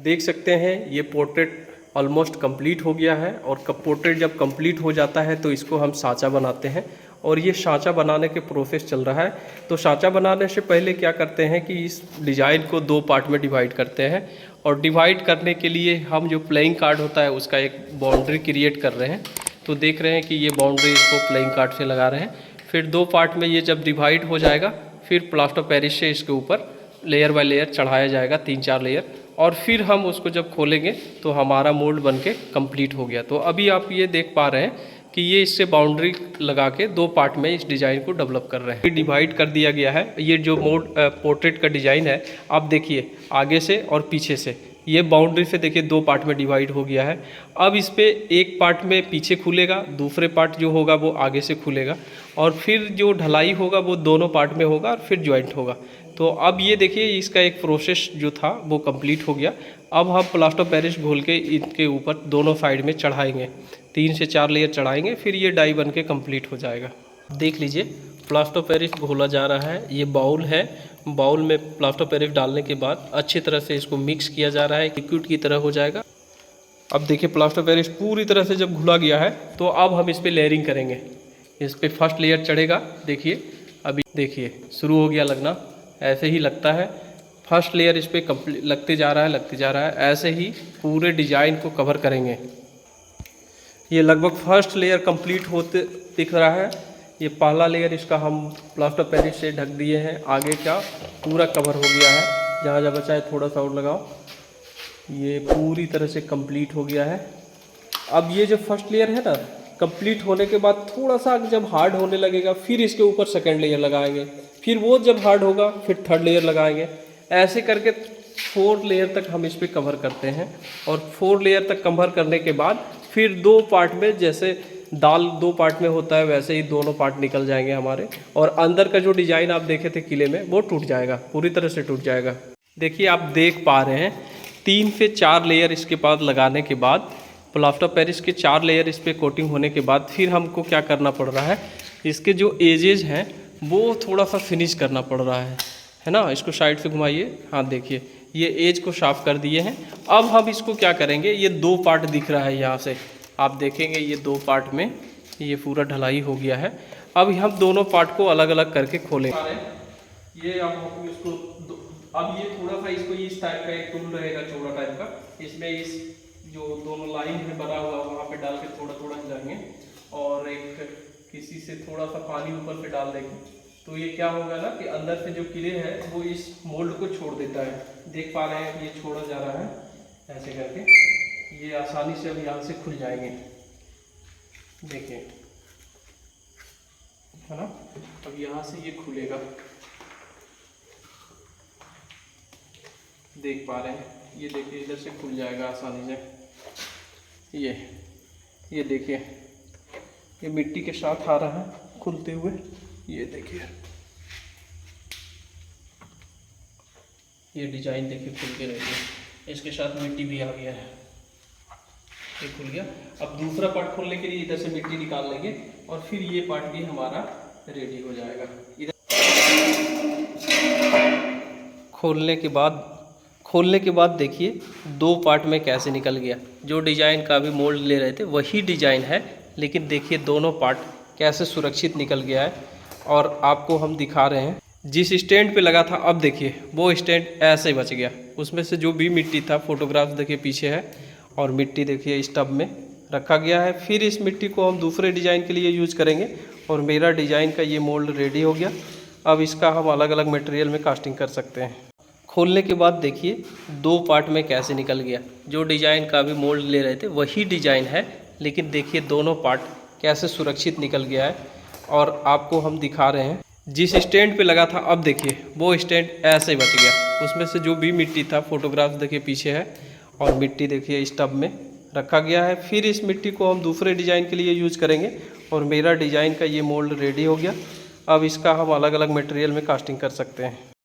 देख सकते हैं ये पोर्ट्रेट ऑलमोस्ट कंप्लीट हो गया है। और पोर्ट्रेट जब कंप्लीट हो जाता है तो इसको हम सांचा बनाते हैं, और ये सांचा बनाने के प्रोसेस चल रहा है। तो सांचा बनाने से पहले क्या करते हैं कि इस डिज़ाइन को 2 पार्ट में डिवाइड करते हैं, और डिवाइड करने के लिए हम जो प्लेइंग कार्ड होता है उसका एक बाउंड्री क्रिएट कर रहे हैं। तो देख रहे हैं कि ये बाउंड्री इसको प्लेइंग कार्ड से लगा रहे हैं। फिर 2 पार्ट में ये जब डिवाइड हो जाएगा फिर प्लास्टर पेरिस से इसके ऊपर लेयर बाय लेयर चढ़ाया जाएगा, 3-4 लेयर, और फिर हम उसको जब खोलेंगे तो हमारा मोल्ड बनके कंप्लीट हो गया। तो अभी आप ये देख पा रहे हैं कि ये इससे बाउंड्री लगा के 2 पार्ट में इस डिज़ाइन को डेवलप कर रहे हैं। डिवाइड कर दिया गया है। ये जो पोर्ट्रेट का डिज़ाइन है आप देखिए, आगे से और पीछे से ये बाउंड्री से देखिए 2 पार्ट में डिवाइड हो गया है। अब इस पे एक पार्ट में पीछे खुलेगा, दूसरे पार्ट जो होगा वो आगे से खुलेगा, और फिर जो ढलाई होगा वो दोनों पार्ट में होगा और फिर जॉइंट होगा। तो अब ये देखिए इसका एक प्रोसेस जो था वो कंप्लीट हो गया। अब हम प्लास्टर पेरिस घोल के इनके ऊपर दोनों साइड में चढ़ाएंगे, 3 से 4 लेयर चढ़ाएंगे, फिर ये डाई बन के कम्प्लीट हो जाएगा। देख लीजिए प्लास्टर पेरिस घोला जा रहा है। ये बाउल है, बाउल में प्लास्टर पेरिस डालने के बाद अच्छी तरह से इसको मिक्स किया जा रहा है, लिक्विड की तरह हो जाएगा। अब देखिए प्लास्टर पेरिस पूरी तरह से जब घुला गया है तो अब हम इस पर लेयरिंग करेंगे। इस पर फर्स्ट लेयर चढ़ेगा, देखिए अभी देखिए शुरू हो गया लगना, ऐसे ही लगता है। फर्स्ट लेयर इस पर लगते जा रहा है, ऐसे ही पूरे डिजाइन को कवर करेंगे। ये लगभग फर्स्ट लेयर कंप्लीट होते दिख रहा है। ये पहला लेयर इसका हम प्लास्टर पेरिस से ढक दिए हैं, आगे का पूरा कवर हो गया है। जहाँ जहाँ बचा है थोड़ा सा और लगाओ। ये पूरी तरह से कंप्लीट हो गया है। अब ये जो फर्स्ट लेयर है ना, कंप्लीट होने के बाद थोड़ा सा जब हार्ड होने लगेगा फिर इसके ऊपर सेकंड लेयर लगाएंगे, फिर वो जब हार्ड होगा फिर थर्ड लेयर लगाएंगे। ऐसे करके 4 लेयर तक हम इस पर कवर करते हैं, और 4 लेयर तक कवर करने के बाद फिर 2 पार्ट में, जैसे दाल 2 पार्ट में होता है वैसे ही दोनों पार्ट निकल जाएंगे हमारे, और अंदर का जो डिज़ाइन आप देखे थे किले में वो टूट जाएगा, पूरी तरह से टूट जाएगा। देखिए आप देख पा रहे हैं 3 से 4 लेयर इसके बाद लगाने के बाद, प्लास्टर पेरिस के 4 लेयर इस पर कोटिंग होने के बाद फिर हमको क्या करना पड़ रहा है, इसके जो एजेज हैं वो थोड़ा सा फिनिश करना पड़ रहा है ना। इसको साइड से घुमाइए, हाँ देखिए ये एज को साफ कर दिए हैं। अब हम इसको क्या करेंगे, ये 2 पार्ट दिख रहा है यहाँ से, आप देखेंगे ये 2 पार्ट में ये पूरा ढलाई हो गया है। अब हम दोनों पार्ट को अलग अलग करके खोलेंगे। ये अब इसको अब ये थोड़ा सा इसको इस टाइप का एक टूल रहेगा चौड़ा टाइप का, इसमें इस जो दोनों लाइन में बना हुआ वहाँ पे डाल के थोड़ा थोड़ा हिलाएंगे, और एक किसी से थोड़ा सा पानी ऊपर से डाल देंगे। तो ये क्या होगा ना कि अंदर से जो किले हैं वो इस मोल्ड को छोड़ देता है। देख पा रहे हैं कि ये छोड़ा जा रहा है ऐसे करके, ये आसानी से अब यहाँ से खुल जाएंगे, देखिए है ना। अब यहाँ से ये खुलेगा, देख पा रहे हैं, ये देखिए इधर से खुल जाएगा आसानी से। ये देखिए ये मिट्टी के साथ आ रहा है खुलते हुए, ये देखिए ये डिजाइन देखिए खुल के रहती है, इसके साथ मिट्टी भी आ गया है, ये खुल गया। अब दूसरा पार्ट खोलने के लिए इधर से मिट्टी निकाल लेंगे और फिर ये पार्ट भी हमारा रेडी हो जाएगा। इधर खोलने के बाद देखिए 2 पार्ट में कैसे निकल गया। जो डिजाइन का भी मोल्ड ले रहे थे वही डिजाइन है, लेकिन देखिए दोनों पार्ट कैसे सुरक्षित निकल गया है, और आपको हम दिखा रहे हैं। जिस स्टैंड पे लगा था अब देखिए वो स्टैंड ऐसे ही बच गया, उसमें से जो भी मिट्टी था, फोटोग्राफ देखिए पीछे है, और मिट्टी देखिए इस टब में रखा गया है। फिर इस मिट्टी को हम दूसरे डिज़ाइन के लिए यूज करेंगे, और मेरा डिज़ाइन का ये मोल्ड रेडी हो गया। अब इसका हम अलग अलग मटेरियल में कास्टिंग कर सकते हैं। खोलने के बाद देखिए 2 पार्ट में कैसे निकल गया। जो डिज़ाइन का भी मोल्ड ले रहे थे वही डिज़ाइन है, लेकिन देखिए दोनों पार्ट कैसे सुरक्षित निकल गया है, और आपको हम दिखा रहे हैं। जिस स्टैंड पे लगा था अब देखिए वो स्टैंड ऐसे ही बच गया, उसमें से जो भी मिट्टी था, फोटोग्राफ देखिए पीछे है, और मिट्टी देखिए इस टब में रखा गया है। फिर इस मिट्टी को हम दूसरे डिज़ाइन के लिए यूज करेंगे, और मेरा डिज़ाइन का ये मोल्ड रेडी हो गया। अब इसका हम अलग अलग मटेरियल में कास्टिंग कर सकते हैं।